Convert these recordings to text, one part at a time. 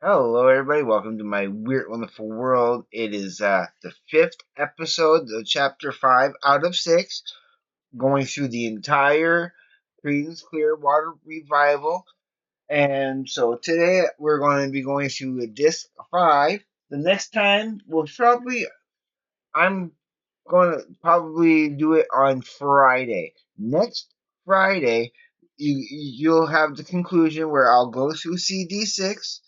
Hello, everybody. Welcome to my weird, wonderful world. It is the fifth episode of Chapter 5 out of 6, going through the entire Creedence Clearwater Revival. And so today we're going to be going through disc 5. The next time, I'm going to probably do it on Friday. Next Friday, you'll have the conclusion where I'll go through CD6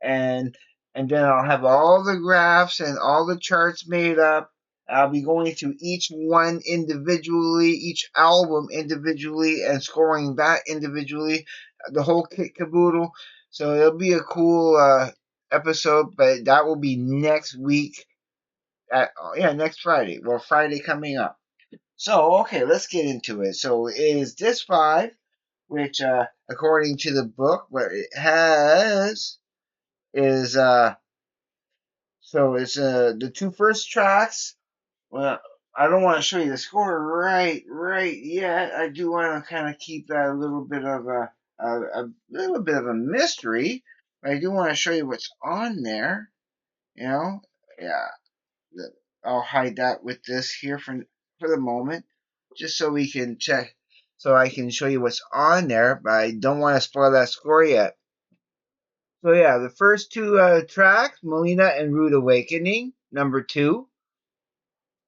and then I'll have all the graphs and all the charts made up. I'll be going through each one individually, each album individually, and scoring that individually, the whole kit caboodle. So it'll be a cool episode, but that will be next week. Next Friday. Well, Friday coming up. So okay, let's get into it. So it is this five, which according to the book, what it has is it's the two first tracks. Well, I don't want to show you the score right yet. I do want to kind of keep that a little bit of a little bit of a mystery. But I do want to show you what's on there. You know, yeah. I'll hide that with this here for the moment, just so we can check. So I can show you what's on there, but I don't want to spoil that score yet. So yeah, the first two tracks, Melina and Rude Awakening, number 2.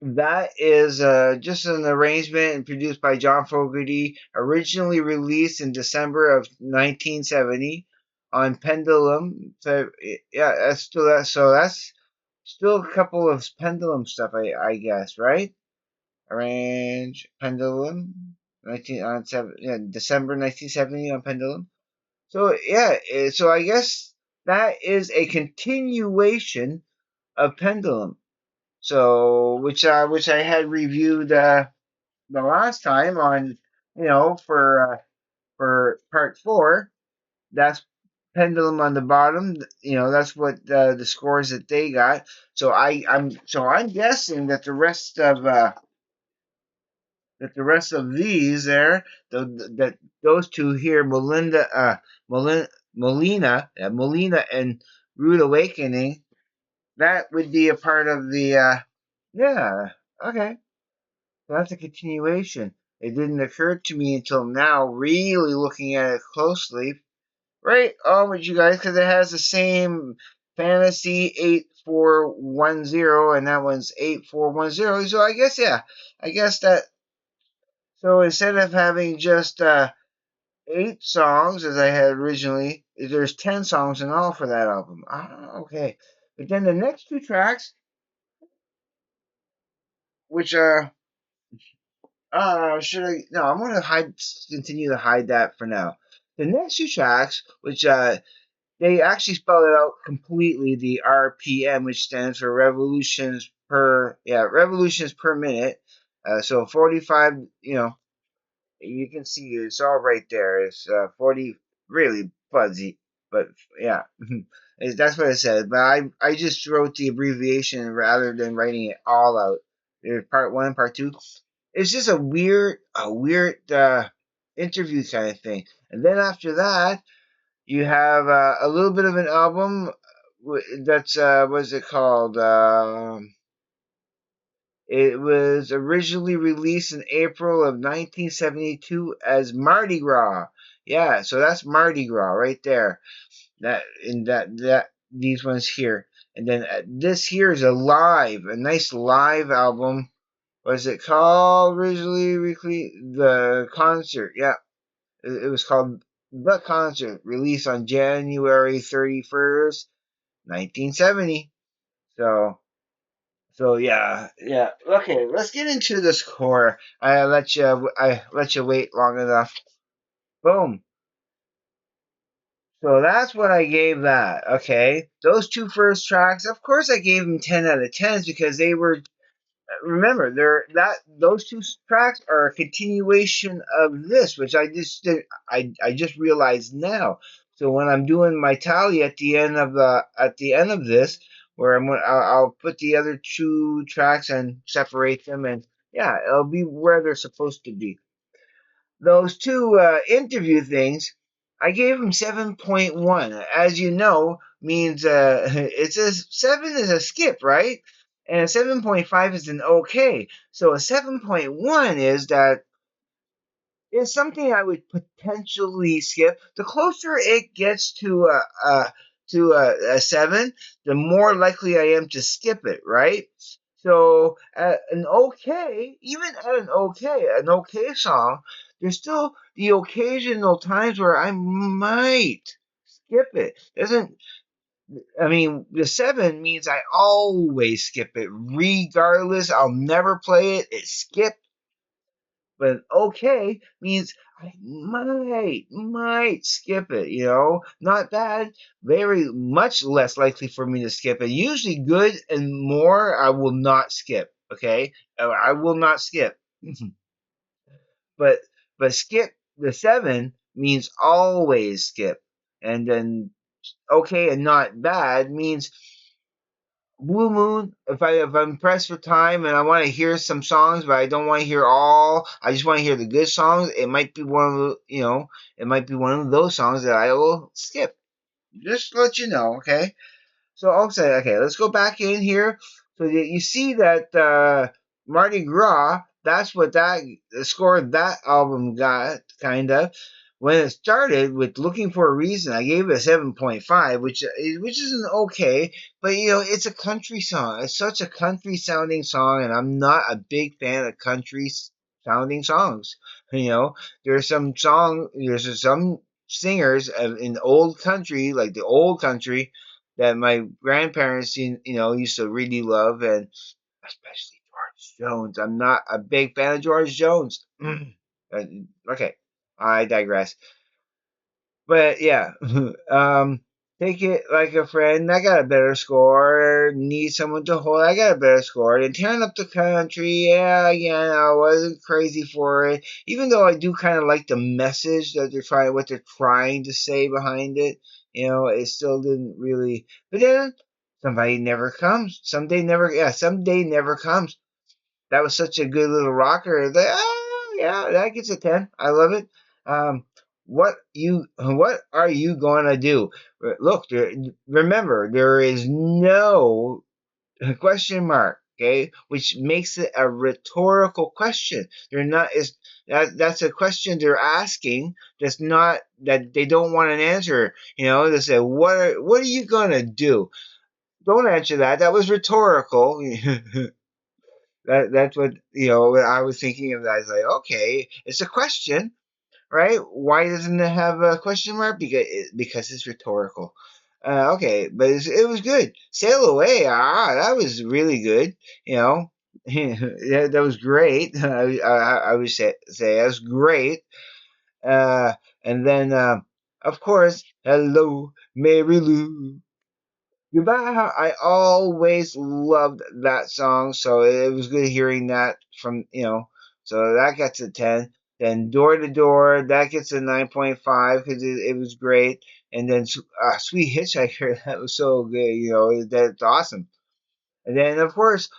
That is just an arrangement and produced by John Fogerty, originally released in December of 1970 on Pendulum. So yeah, that's still a couple of Pendulum stuff, I guess, right? Arrange Pendulum, 1970 on Pendulum. So yeah, so I guess that is a continuation of Pendulum. So which I had reviewed the last time on for part 4. That's Pendulum on the bottom. That's what the scores that they got. So I'm guessing that the rest of these there, that those two here, Molina and Rude Awakening, that would be a part of the yeah. Okay, so that's a continuation. It didn't occur to me until now, really looking at it closely. Right, with you guys, because it has the same fantasy 8410, and that one's 8410. So I guess, yeah, I guess that. So instead of having just 8 songs as I had originally, there's 10 songs in all for that album. Okay. But then the next two tracks, which should I? No, I'm gonna continue to hide that for now. The next two tracks, which they actually spell it out completely, the RPM, which stands for revolutions per minute. So 45, you can see it's all right there. It's 40, really fuzzy, but yeah, that's what it says. But I just wrote the abbreviation rather than writing it all out. There's part 1 and part 2. It's just a weird interview kind of thing. And then after that, you have a little bit of an album that's what's it called? It was originally released in April of 1972 as Mardi Gras. Yeah, so that's Mardi Gras right there. That these ones here, and then this here is a nice live album. Was it called originally? The concert. Yeah, it was called The Concert, released on January 31st, 1970. So yeah. Okay, let's get into the score. I let you wait long enough. Boom. So that's what I gave that. Okay, those two first tracks. Of course, I gave them 10 out of 10s because they were. Remember, those two tracks are a continuation of this, which I just realized now. So when I'm doing my tally at the end of this, where I'll put the other two tracks and separate them, and yeah, it'll be where they're supposed to be. Those two interview things, I gave them 7.1. As you know, means it's a 7 is a skip, right? And a 7.5 is an okay. So a 7.1 is that it's something I would potentially skip. The closer it gets to a 7, the more likely I am to skip it, right? So at an okay, even at an okay song, there's still the occasional times where I might skip it. Doesn't I mean the 7 means I always skip it regardless. I'll never play it. It's skipped. But okay means I might skip it, Not bad, very much less likely for me to skip it. Usually good and more I will not skip, okay? I will not skip. but but skip the 7 means always skip. And then okay and not bad means Blue Moon, if I'm pressed for time and I want to hear some songs, but I don't want to hear all, I just want to hear the good songs. It might be one of it might be one of those songs that I will skip. Just to let you know, okay? So I'll say, okay, let's go back in here. So you see that Mardi Gras, that's what the score of that album got, kind of. When it started with Looking for a Reason, I gave it a 7.5, which is an okay, but it's a country song. It's such a country sounding song, and I'm not a big fan of country sounding songs. There's some singers in old country, like the old country, that my grandparents, used to really love, and especially George Jones. I'm not a big fan of George Jones. Okay, I digress. But yeah, take it like a friend. I got a better score. Need someone to hold. I got a better score. And tearing up the country. Yeah, again, I wasn't crazy for it. Even though I do kind of like the message that what they're trying to say behind it. It still didn't really. But then somebody never comes. Someday never. Yeah, someday never comes. That was such a good little rocker. Yeah, that gets a 10. I love it. Um, what are you going to do? Look, remember, there is no question mark, okay, which makes it a rhetorical question. They're not is that's a question they're asking that's not that they don't want an answer. They say, what are you going to do? Don't answer that. That was rhetorical. That's what what I was thinking of. That I was like, okay, it's a question, right? Why doesn't it have a question mark? Because it's rhetorical. Okay, but it was good. Sail away. That was really good. Yeah, that was great. I would say that was great. Uh, and then of course, hello, Mary Lou. Goodbye. I always loved that song, so it was good hearing that from. So that gets a 10. Then Door to Door, that gets a 9.5 because it was great. And then Sweet Hitchhiker, that was so good. That's awesome. And then, of course,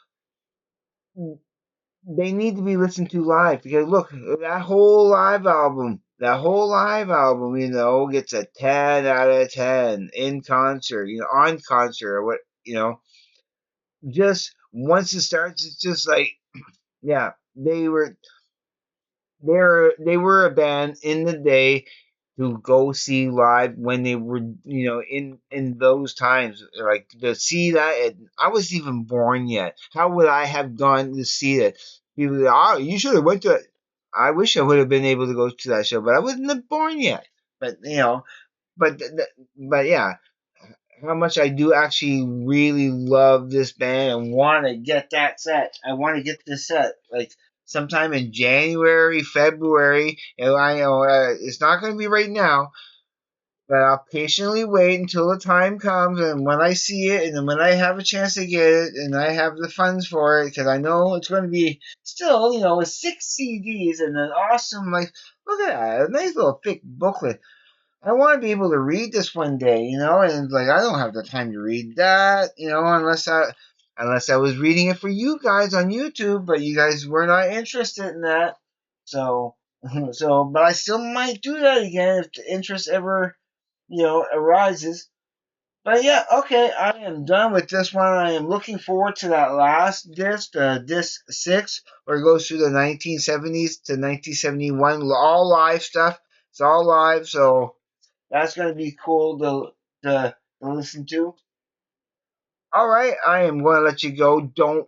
they need to be listened to live because look, that whole live album, gets a 10 out of 10 in concert, on concert or what, just once it starts, it's just like, yeah, they were a band in the day to go see live when they were, in those times, like to see that. I wasn't even born yet. How would I have gone to see it? People, oh, you should have went to it. I wish I would have been able to go to that show, but I wasn't born yet. But but but yeah, how much I do actually really love this band and want to get that set. I want to get this set like sometime in January, February. And I know it's not going to be right now, but I'll patiently wait until the time comes and when I see it and then when I have a chance to get it and I have the funds for it because I know it's going to be still, with 6 CDs and an awesome, like, look at that, a nice little thick booklet. I want to be able to read this one day, and like I don't have the time to read that, unless I was reading it for you guys on YouTube, but you guys were not interested in that. So but I still might do that again if the interest ever, arises. But yeah, okay, I am done with this one. I am looking forward to that last disc, disc 6, where it goes through the 1970s to 1971, all live stuff. It's all live, so that's going to be cool to listen to. All right, I am going to let you go. Don't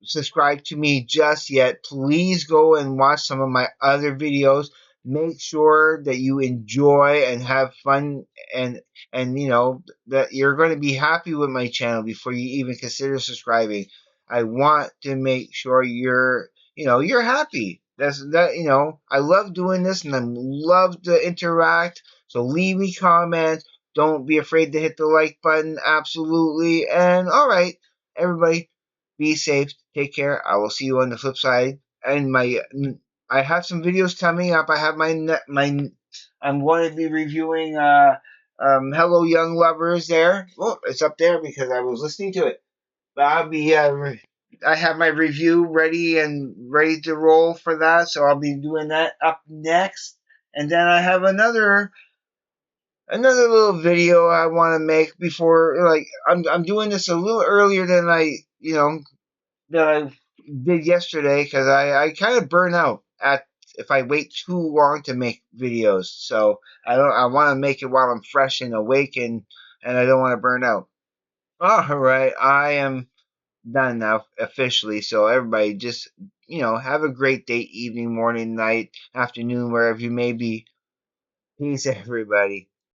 subscribe to me just yet, please go and watch some of my other videos. Make sure that you enjoy and have fun, and you know that you're going to be happy with my channel before you even consider subscribing. I want to make sure you're happy. That's that I love doing this and I love to interact. So leave me comments. Don't be afraid to hit the like button. Absolutely. And all right, everybody, be safe. Take care. I will see you on the flip side. And I have some videos coming up. I have I'm going to be reviewing Hello Young Lovers there. Oh, it's up there because I was listening to it. But I have my review ready to roll for that, so I'll be doing that up next. And then I have another little video I want to make before, like, I'm doing this a little earlier than that I did yesterday because I kind of burn out at if I wait too long to make videos. So I want to make it while I'm fresh and awake, and I don't want to burn out. All right, I am done now officially. So everybody, just have a great day, evening, morning, night, afternoon, wherever you may be. Peace, everybody.